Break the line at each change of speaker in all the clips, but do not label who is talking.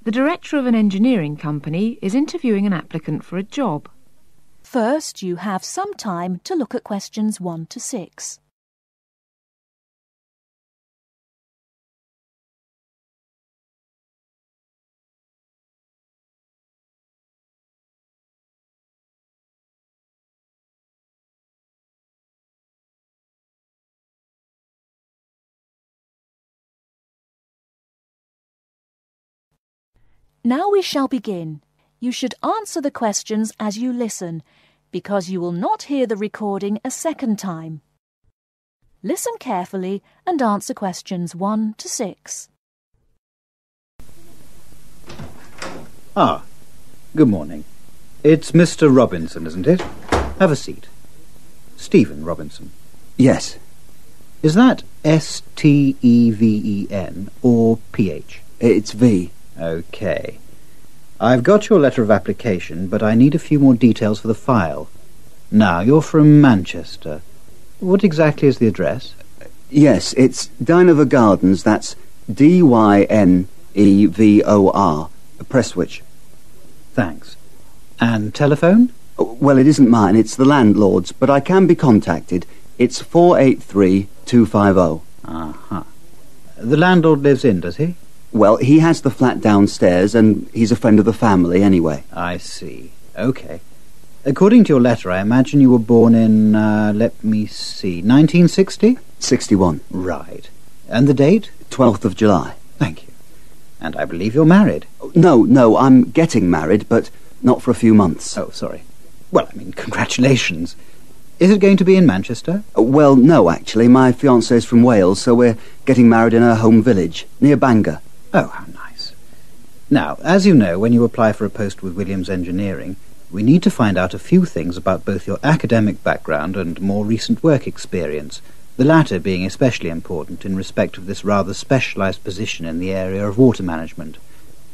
The director of an engineering company is interviewing an applicant for a job.
First, you have some time to look at questions 1 to 6. Now we shall begin. You should answer the questions as you listen, because you will not hear the recording a second time. Listen carefully and answer questions 1 to 6.
Ah, good morning. It's Mr. Robinson, isn't it? Have a seat. Stephen Robinson.
Yes.
Is that S-T-E-V-E-N or P-H?
It's V.
OK. I've got your letter of application, but I need a few more details for the file. Now, you're from Manchester. What exactly is the address?
Yes, it's Dynevor Gardens, that's D-Y-N-E-V-O-R, Prestwich.
Thanks. And telephone?
Well, it isn't mine, it's the landlord's, but I can be contacted. It's 483-250.
Uh-huh. The landlord lives in, does he?
Well, he has the flat downstairs, and he's a friend of the family anyway.
I see. OK. According to your letter, I imagine you were born in, let me see, 1960?
61.
Right. And the date?
12th of July.
Thank you. And I believe you're married.
No, I'm getting married, but not for a few months.
Oh, sorry. Well, I mean, congratulations. Is it going to be in Manchester?
Well, no, actually. My fiancée's from Wales, so we're getting married in her home village, near Bangor.
Oh, how nice. Now, as you know, when you apply for a post with Williams Engineering, we need to find out a few things about both your academic background and more recent work experience, the latter being especially important in respect of this rather specialised position in the area of water management.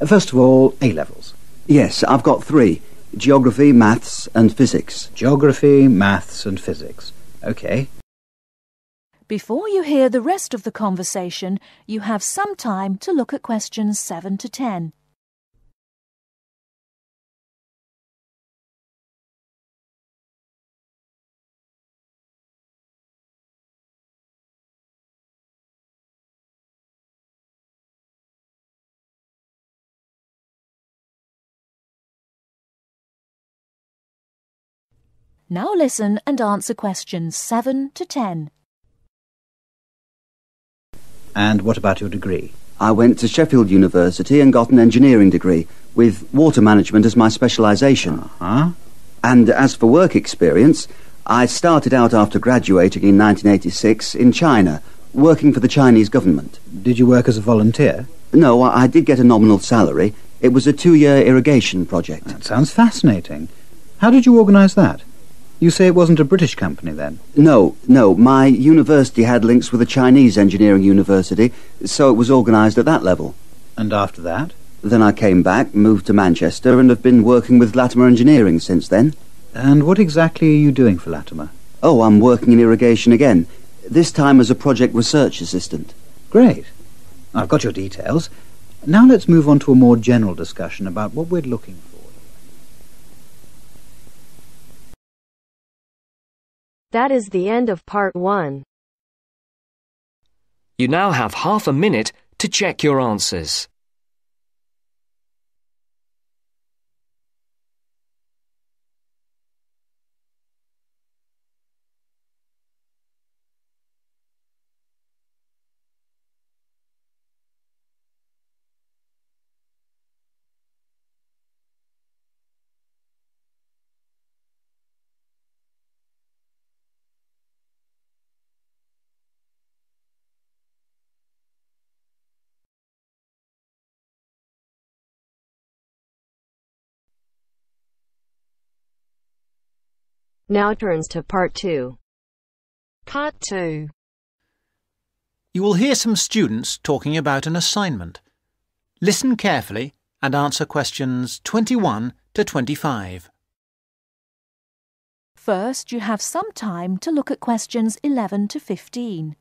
First of all, A-levels.
Yes, I've got 3. Geography, maths and physics.
Geography, maths and physics. OK.
Before you hear the rest of the conversation, you have some time to look at questions 7 to 10. Now listen and answer questions 7 to 10.
And what about your degree?
I went to Sheffield University and got an engineering degree, with water management as my specialisation.
Uh-huh.
And as for work experience, I started out after graduating in 1986 in China, working for the Chinese government.
Did you work as a volunteer?
No, I did get a nominal salary. It was a 2-year irrigation project.
That sounds fascinating. How did you organise that? You say it wasn't a British company, then?
No. My university had links with a Chinese engineering university, so it was organised at that level.
And after that?
Then I came back, moved to Manchester, and have been working with Latimer Engineering since then.
And what exactly are you doing for Latimer?
Oh, I'm working in irrigation again, this time as a project research assistant.
Great. I've got your details. Now let's move on to a more general discussion about what we're looking for.
That is the end of part 1.
You now have half a minute to check your answers.
Now turns to part 2.
Part 2.
You will hear some students talking about an assignment. Listen carefully and answer questions 21 to 25.
First, you have some time to look at questions 11 to 15.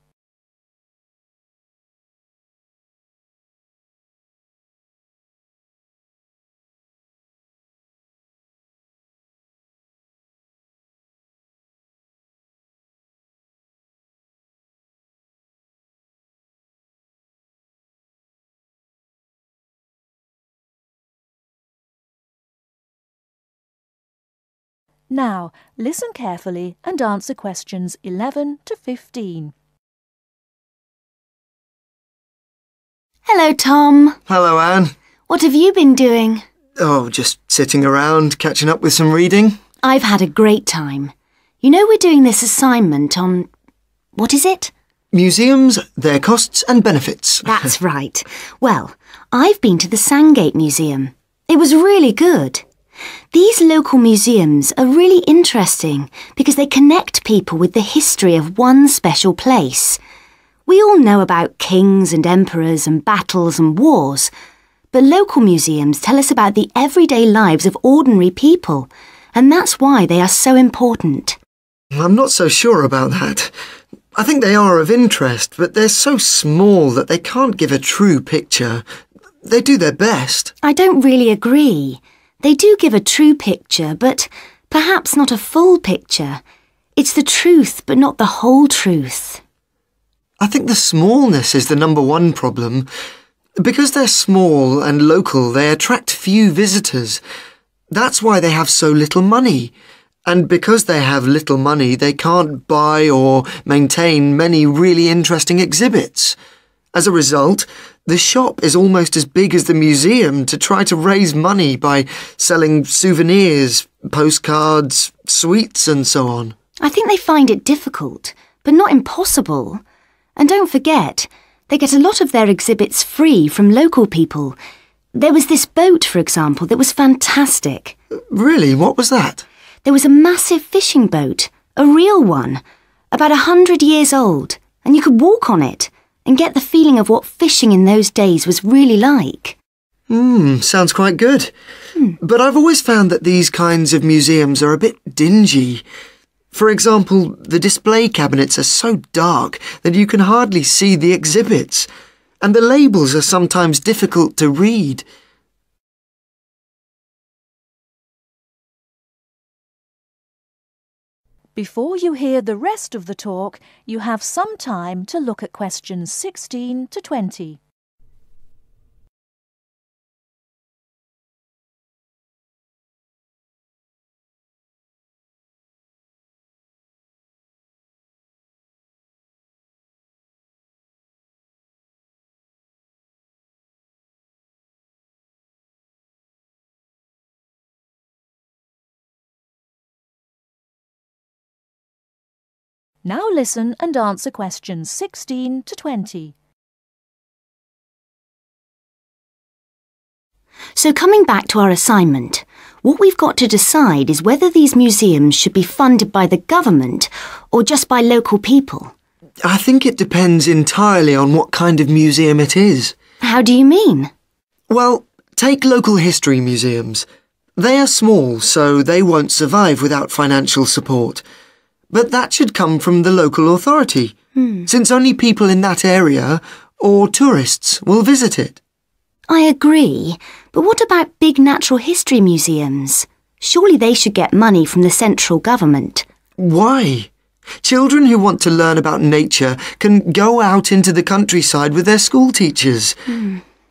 Now, listen carefully and answer questions 11 to 15.
Hello, Tom.
Hello, Anne.
What have you been doing?
Oh, just sitting around, catching up with some reading.
I've had a great time. You know we're doing this assignment on... what is it?
Museums, their costs and benefits.
That's right. Well, I've been to the Sandgate Museum. It was really good. These local museums are really interesting because they connect people with the history of one special place. We all know about kings and emperors and battles and wars, but local museums tell us about the everyday lives of ordinary people, and that's why they are so important.
I'm not so sure about that. I think they are of interest, but they're so small that they can't give a true picture. They do their best.
I don't really agree. They do give a true picture, but perhaps not a full picture. It's the truth, but not the whole truth.
I think the smallness is the number one problem. Because they're small and local, they attract few visitors. That's why they have so little money. And because they have little money, they can't buy or maintain many really interesting exhibits. As a result, the shop is almost as big as the museum to try to raise money by selling souvenirs, postcards, sweets and so on.
I think they find it difficult, but not impossible. And don't forget, they get a lot of their exhibits free from local people. There was this boat, for example, that was fantastic.
Really? What was that?
There was a massive fishing boat, a real one, about 100 years old, and you could walk on it and get the feeling of what fishing in those days was really like.
Sounds quite good. But I've always found that these kinds of museums are a bit dingy. For example, the display cabinets are so dark that you can hardly see the exhibits, and the labels are sometimes difficult to read.
Before you hear the rest of the talk, you have some time to look at questions 16 to 20. Now listen and answer questions 16 to 20.
So coming back to our assignment, what we've got to decide is whether these museums should be funded by the government or just by local people.
I think it depends entirely on what kind of museum it is.
How do you mean?
Well, take local history museums. They are small, so they won't survive without financial support. But that should come from the local authority, since only people in that area or tourists will visit it.
I agree, but what about big natural history museums? Surely they should get money from the central government.
Why? Children who want to learn about nature can go out into the countryside with their school teachers.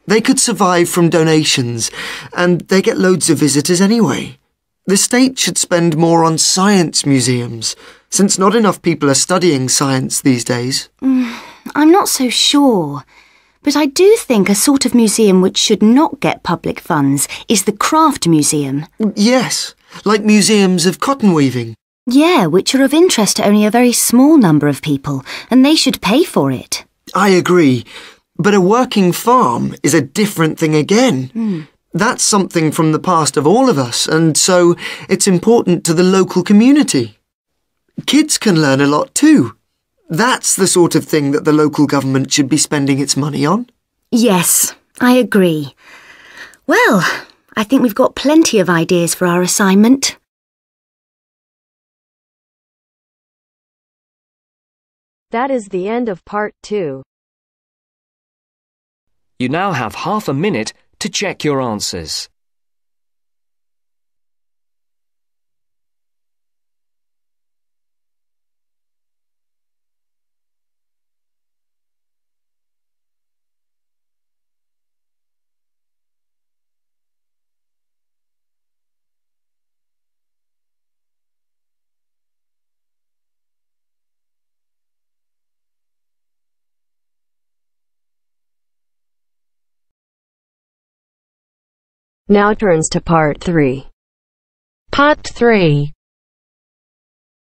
They could survive from donations, and they get loads of visitors anyway. The state should spend more on science museums, since not enough people are studying science these days.
I'm not so sure. But I do think a sort of museum which should not get public funds is the craft museum.
Yes, like museums of cotton weaving.
Yeah, which are of interest to only a very small number of people, and they should pay for it.
I agree, but a working farm is a different thing again. That's something from the past of all of us, and so it's important to the local community. Kids can learn a lot too. That's the sort of thing that the local government should be spending its money on.
Yes, I agree. Well, I think we've got plenty of ideas for our assignment.
That is the end of part 2.
You now have half a minute to check your answers.
Now turns to part 3.
Part 3.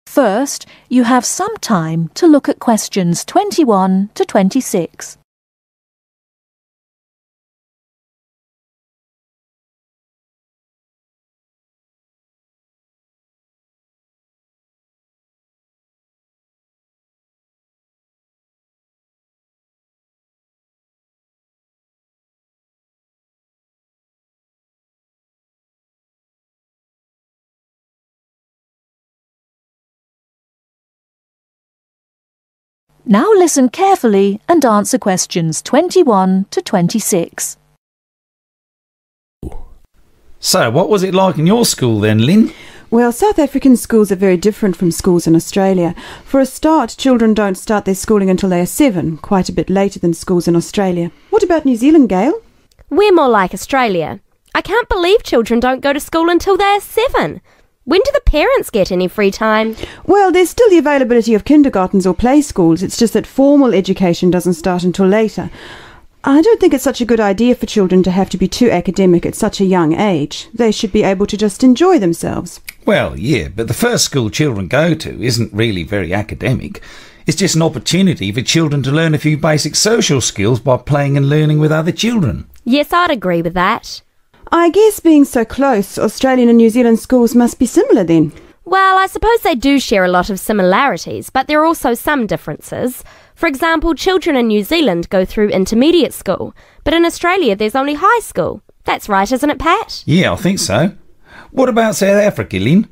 First, you have some time to look at questions 21 to 26. Now listen carefully and answer questions 21 to 26.
So, what was it like in your school then, Lynn?
Well, South African schools are very different from schools in Australia. For a start, children don't start their schooling until they are 7, quite a bit later than schools in Australia. What about New Zealand, Gail?
We're more like Australia. I can't believe children don't go to school until they are 7. When do the parents get any free time?
Well, there's still the availability of kindergartens or play schools. It's just that formal education doesn't start until later. I don't think it's such a good idea for children to have to be too academic at such a young age. They should be able to just enjoy themselves.
Well, yeah, but the first school children go to isn't really very academic. It's just an opportunity for children to learn a few basic social skills by playing and learning with other children.
Yes, I'd agree with that.
I guess being so close, Australian and New Zealand schools must be similar then.
Well, I suppose they do share a lot of similarities, but there are also some differences. For example, children in New Zealand go through intermediate school, but in Australia there's only high school. That's right, isn't it, Pat?
Yeah, I think so. What about South Africa, Lynn?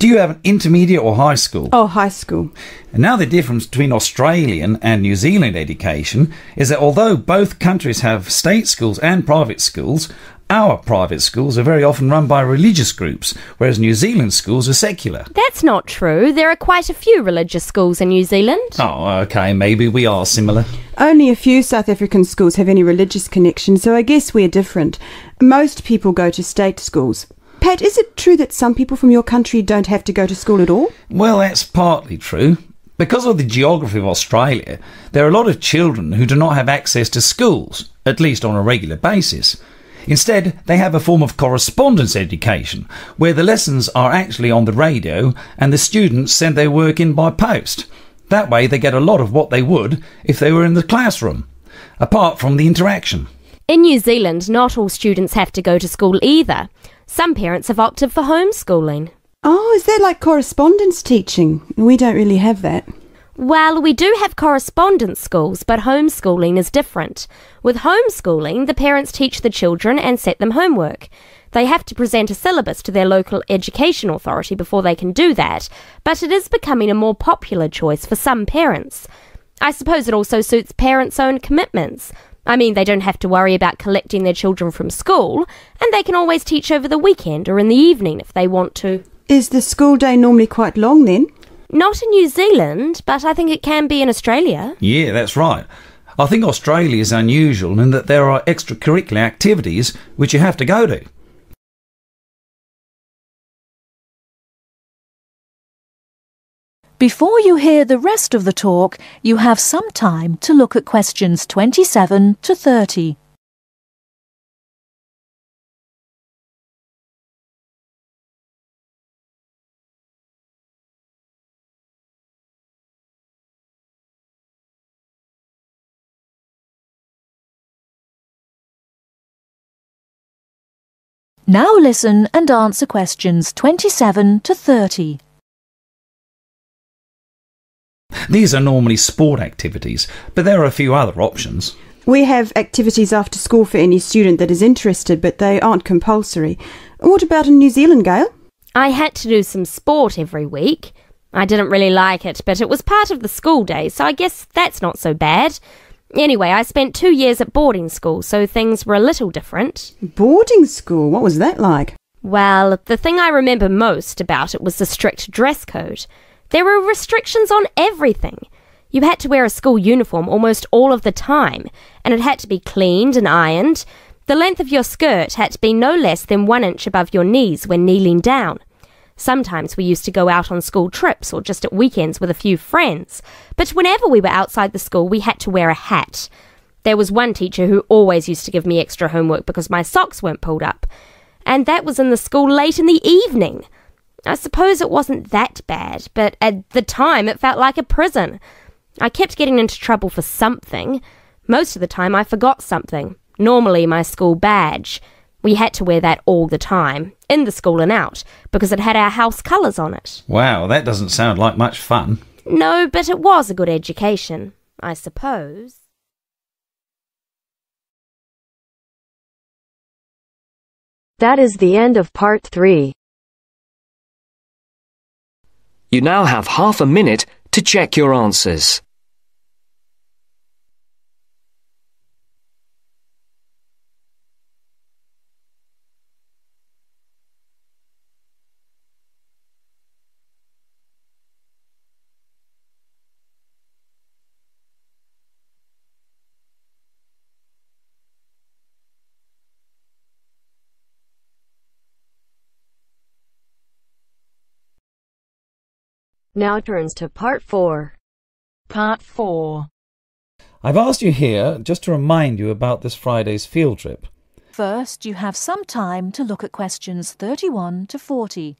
Do you have an intermediate or high school?
Oh, high school.
And now the difference between Australian and New Zealand education is that although both countries have state schools and private schools, our private schools are very often run by religious groups, whereas New Zealand schools are secular.
That's not true. There are quite a few religious schools in New Zealand.
Oh, OK, maybe we are similar.
Only a few South African schools have any religious connection, so I guess we're different. Most people go to state schools. Pat, is it true that some people from your country don't have to go to school at all?
Well, that's partly true. Because of the geography of Australia, there are a lot of children who do not have access to schools, at least on a regular basis. Instead, they have a form of correspondence education, where the lessons are actually on the radio and the students send their work in by post. That way they get a lot of what they would if they were in the classroom, apart from the interaction.
In New Zealand, not all students have to go to school either. Some parents have opted for homeschooling.
Oh, is that like correspondence teaching? We don't really have that.
Well, we do have correspondence schools, but homeschooling is different. With homeschooling, the parents teach the children and set them homework. They have to present a syllabus to their local education authority before they can do that, but it is becoming a more popular choice for some parents. I suppose it also suits parents' own commitments. I mean, they don't have to worry about collecting their children from school, and they can always teach over the weekend or in the evening if they want to.
Is the school day normally quite long then?
Not in New Zealand, but I think it can be in Australia.
Yeah, that's right. I think Australia is unusual in that there are extracurricular activities which you have to go to.
Before you hear the rest of the talk, you have some time to look at questions 27 to 30. Now listen and answer questions 27 to 30.
These are normally sport activities, but there are a few other options.
We have activities after school for any student that is interested, but they aren't compulsory. What about in New Zealand, Gail?
I had to do some sport every week. I didn't really like it, but it was part of the school day, so I guess that's not so bad. Anyway, I spent 2 years at boarding school, so things were a little different.
Boarding school? What was that like?
Well, the thing I remember most about it was the strict dress code. There were restrictions on everything. You had to wear a school uniform almost all of the time, and it had to be cleaned and ironed. The length of your skirt had to be no less than 1 inch above your knees when kneeling down. Sometimes we used to go out on school trips or just at weekends with a few friends, but whenever we were outside the school we had to wear a hat. There was one teacher who always used to give me extra homework because my socks weren't pulled up. and that was in the school late in the evening. I suppose it wasn't that bad, but at the time it felt like a prison. I kept getting into trouble for something. Most of the time I forgot something, normally my school badge. We had to wear that all the time, in the school and out, because it had our house colours on it.
Wow, that doesn't sound like much fun.
No, but it was a good education, I suppose.
That is the end of part 3.
You now have half a minute to check your answers.
Now turns to part 4.
Part 4.
I've asked you here just to remind you about this Friday's field trip.
First, you have some time to look at questions 31 to 40.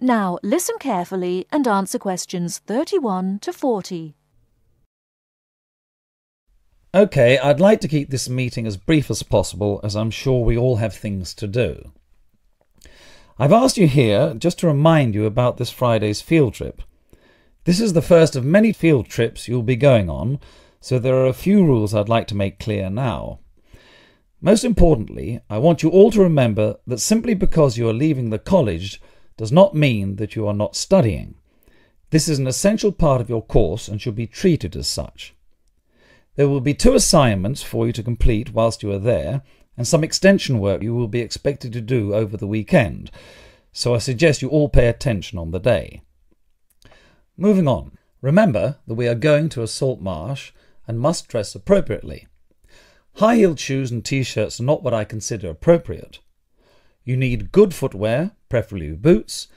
Now listen carefully and answer questions 31 to 40.
OK, I'd like to keep this meeting as brief as possible, as I'm sure we all have things to do. I've asked you here just to remind you about this Friday's field trip. This is the first of many field trips you'll be going on, so there are a few rules I'd like to make clear now. Most importantly, I want you all to remember that simply because you are leaving the college does not mean that you are not studying. This is an essential part of your course and should be treated as such. There will be 2 assignments for you to complete whilst you are there, and some extension work you will be expected to do over the weekend, so I suggest you all pay attention on the day. Moving on, remember that we are going to a salt marsh and must dress appropriately. High-heeled shoes and t-shirts are not what I consider appropriate. You need good footwear, preferably boots,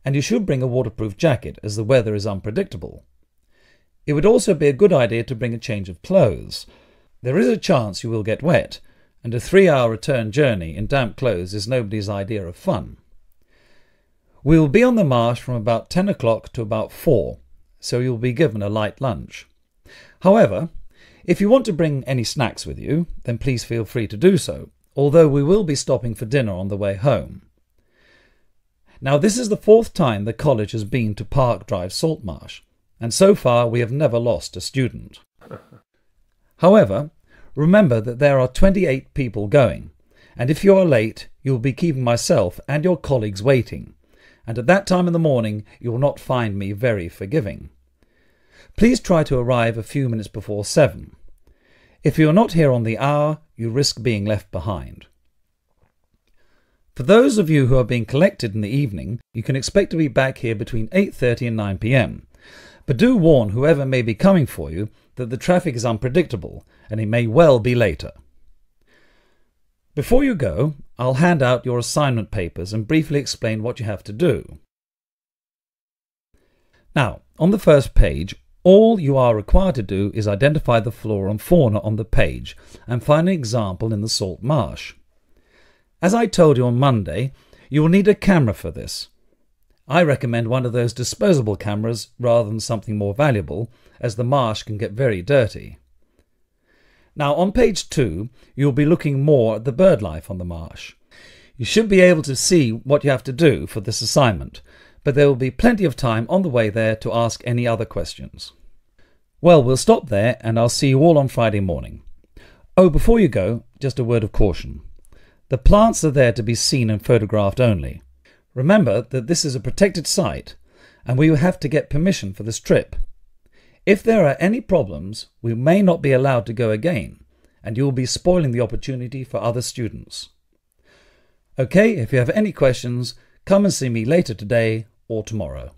and you should bring a waterproof jacket as the weather is unpredictable. It would also be a good idea to bring a change of clothes. There is a chance you will get wet, and a 3-hour return journey in damp clothes is nobody's idea of fun. We will be on the marsh from about 10 o'clock to about 4, so you will be given a light lunch. However, if you want to bring any snacks with you, then please feel free to do so, although we will be stopping for dinner on the way home. Now, this is the 4th time the college has been to Park Drive Saltmarsh, and so far we have never lost a student. However, remember that there are 28 people going, and if you are late, you will be keeping myself and your colleagues waiting, and at that time in the morning you will not find me very forgiving. Please try to arrive a few minutes before 7. If you are not here on the hour, you risk being left behind. For those of you who are being collected in the evening, you can expect to be back here between 8:30 and 9 p.m. But do warn whoever may be coming for you that the traffic is unpredictable and it may well be later. Before you go, I'll hand out your assignment papers and briefly explain what you have to do. Now, on the first page, all you are required to do is identify the flora and fauna on the page and find an example in the salt marsh. As I told you on Monday, you will need a camera for this. I recommend one of those disposable cameras rather than something more valuable, as the marsh can get very dirty. Now on page 2, you'll be looking more at the bird life on the marsh. You should be able to see what you have to do for this assignment, but there will be plenty of time on the way there to ask any other questions. Well, we'll stop there and I'll see you all on Friday morning. Oh, before you go, just a word of caution. The plants are there to be seen and photographed only. Remember that this is a protected site and we will have to get permission for this trip. If there are any problems, we may not be allowed to go again, and you will be spoiling the opportunity for other students. Okay, if you have any questions, come and see me later today or tomorrow.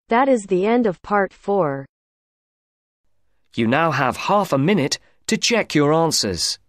That is the end of part 4.
You now have half a minute to check your answers.